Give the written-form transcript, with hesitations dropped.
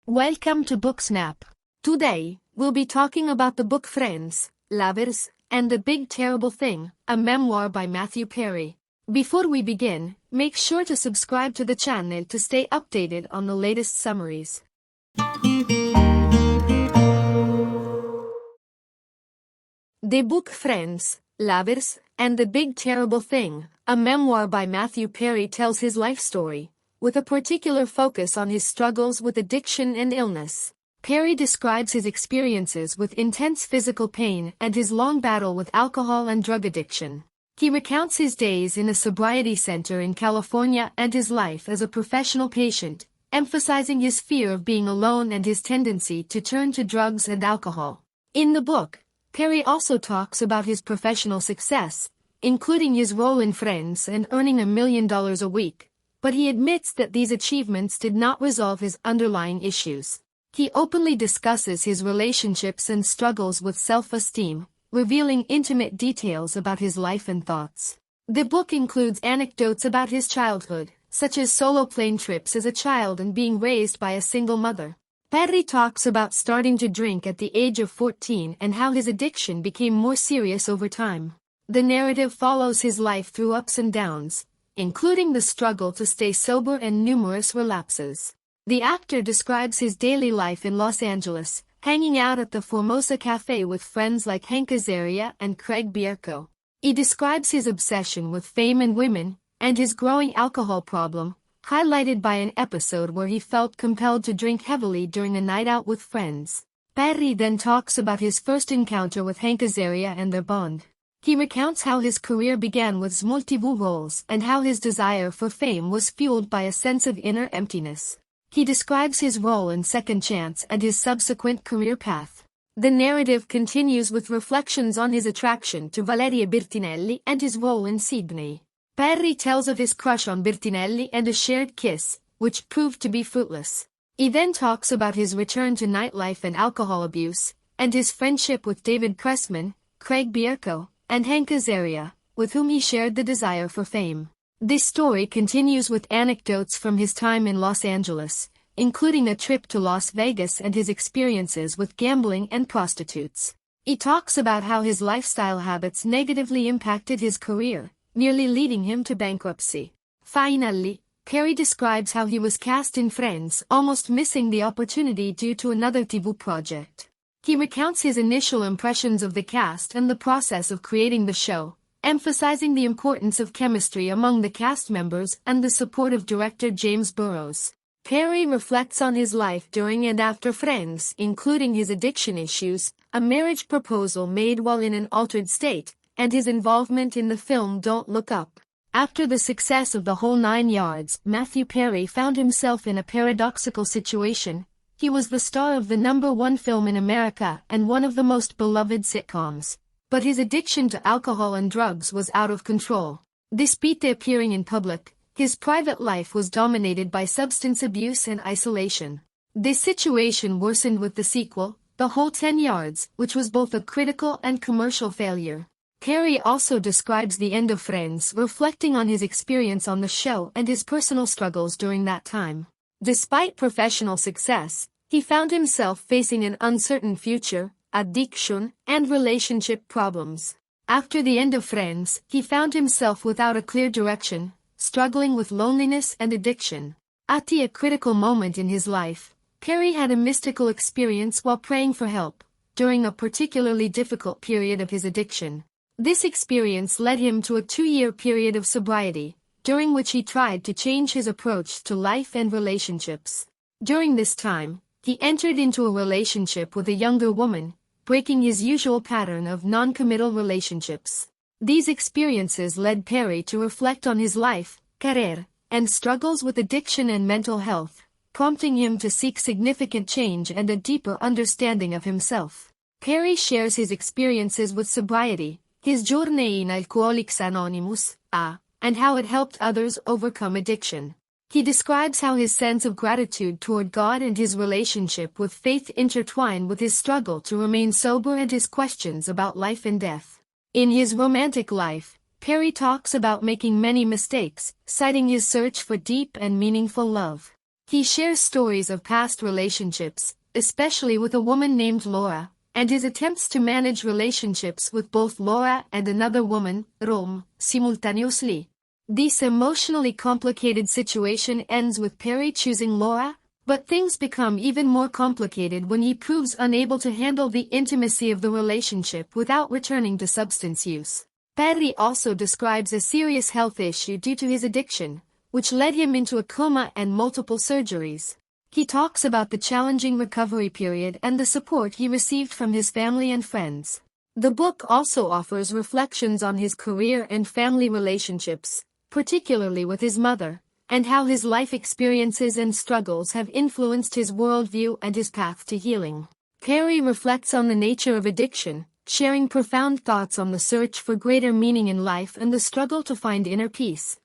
Welcome to Booksnap. Today, we'll be talking about the book Friends, Lovers, and the Big Terrible Thing, a memoir by Matthew Perry. Before we begin, make sure to subscribe to the channel to stay updated on the latest summaries. The book Friends, Lovers, and the Big Terrible Thing, a memoir by Matthew Perry tells his life story, with a particular focus on his struggles with addiction and illness. Perry describes his experiences with intense physical pain and his long battle with alcohol and drug addiction. He recounts his days in a sobriety center in California and his life as a professional patient, emphasizing his fear of being alone and his tendency to turn to drugs and alcohol. In the book, Perry also talks about his professional success, including his role in Friends and earning $1 million a week. But he admits that these achievements did not resolve his underlying issues. He openly discusses his relationships and struggles with self-esteem, revealing intimate details about his life and thoughts. The book includes anecdotes about his childhood, such as solo plane trips as a child and being raised by a single mother. Perry talks about starting to drink at the age of 14 and how his addiction became more serious over time. The narrative follows his life through ups and downs, including the struggle to stay sober and numerous relapses. The actor describes his daily life in Los Angeles, hanging out at the Formosa Cafe with friends like Hank Azaria and Craig Bierko. He describes his obsession with fame and women, and his growing alcohol problem, highlighted by an episode where he felt compelled to drink heavily during a night out with friends. Perry then talks about his first encounter with Hank Azaria and their bond. He recounts how his career began with multiple roles and how his desire for fame was fueled by a sense of inner emptiness. He describes his role in Second Chance and his subsequent career path. The narrative continues with reflections on his attraction to Valeria Bertinelli and his role in Sydney. Perry tells of his crush on Bertinelli and a shared kiss, which proved to be fruitless. He then talks about his return to nightlife and alcohol abuse, and his friendship with David Cressman, Craig Bierko, and Hank Azaria, with whom he shared the desire for fame. This story continues with anecdotes from his time in Los Angeles, including a trip to Las Vegas and his experiences with gambling and prostitutes. He talks about how his lifestyle habits negatively impacted his career, nearly leading him to bankruptcy. Finally, Perry describes how he was cast in Friends, almost missing the opportunity due to another TV project. He recounts his initial impressions of the cast and the process of creating the show, emphasizing the importance of chemistry among the cast members and the support of director James Burrows. Perry reflects on his life during and after Friends, including his addiction issues, a marriage proposal made while in an altered state, and his involvement in the film Don't Look Up. After the success of The Whole Nine Yards, Matthew Perry found himself in a paradoxical situation. He was the star of the #1 film in America and one of the most beloved sitcoms. But his addiction to alcohol and drugs was out of control. Despite appearing in public, his private life was dominated by substance abuse and isolation. This situation worsened with the sequel, The Whole 10 Yards, which was both a critical and commercial failure. Perry also describes the end of Friends, reflecting on his experience on the show and his personal struggles during that time. Despite professional success, he found himself facing an uncertain future, addiction, and relationship problems. After the end of Friends, he found himself without a clear direction, struggling with loneliness and addiction. At a critical moment in his life, Perry had a mystical experience while praying for help, during a particularly difficult period of his addiction. This experience led him to a 2-year period of sobriety, during which he tried to change his approach to life and relationships. During this time, he entered into a relationship with a younger woman, breaking his usual pattern of non-committal relationships. These experiences led Perry to reflect on his life, career, and struggles with addiction and mental health, prompting him to seek significant change and a deeper understanding of himself. Perry shares his experiences with sobriety, his journey in Alcoholics Anonymous, and how it helped others overcome addiction. He describes how his sense of gratitude toward God and his relationship with faith intertwine with his struggle to remain sober and his questions about life and death. In his romantic life, Perry talks about making many mistakes, citing his search for deep and meaningful love. He shares stories of past relationships, especially with a woman named Laura, and his attempts to manage relationships with both Laura and another woman, Rome, simultaneously. This emotionally complicated situation ends with Perry choosing Laura, but things become even more complicated when he proves unable to handle the intimacy of the relationship without returning to substance use. Perry also describes a serious health issue due to his addiction, which led him into a coma and multiple surgeries. He talks about the challenging recovery period and the support he received from his family and friends. The book also offers reflections on his career and family relationships, particularly with his mother, and how his life experiences and struggles have influenced his worldview and his path to healing. Perry reflects on the nature of addiction, sharing profound thoughts on the search for greater meaning in life and the struggle to find inner peace.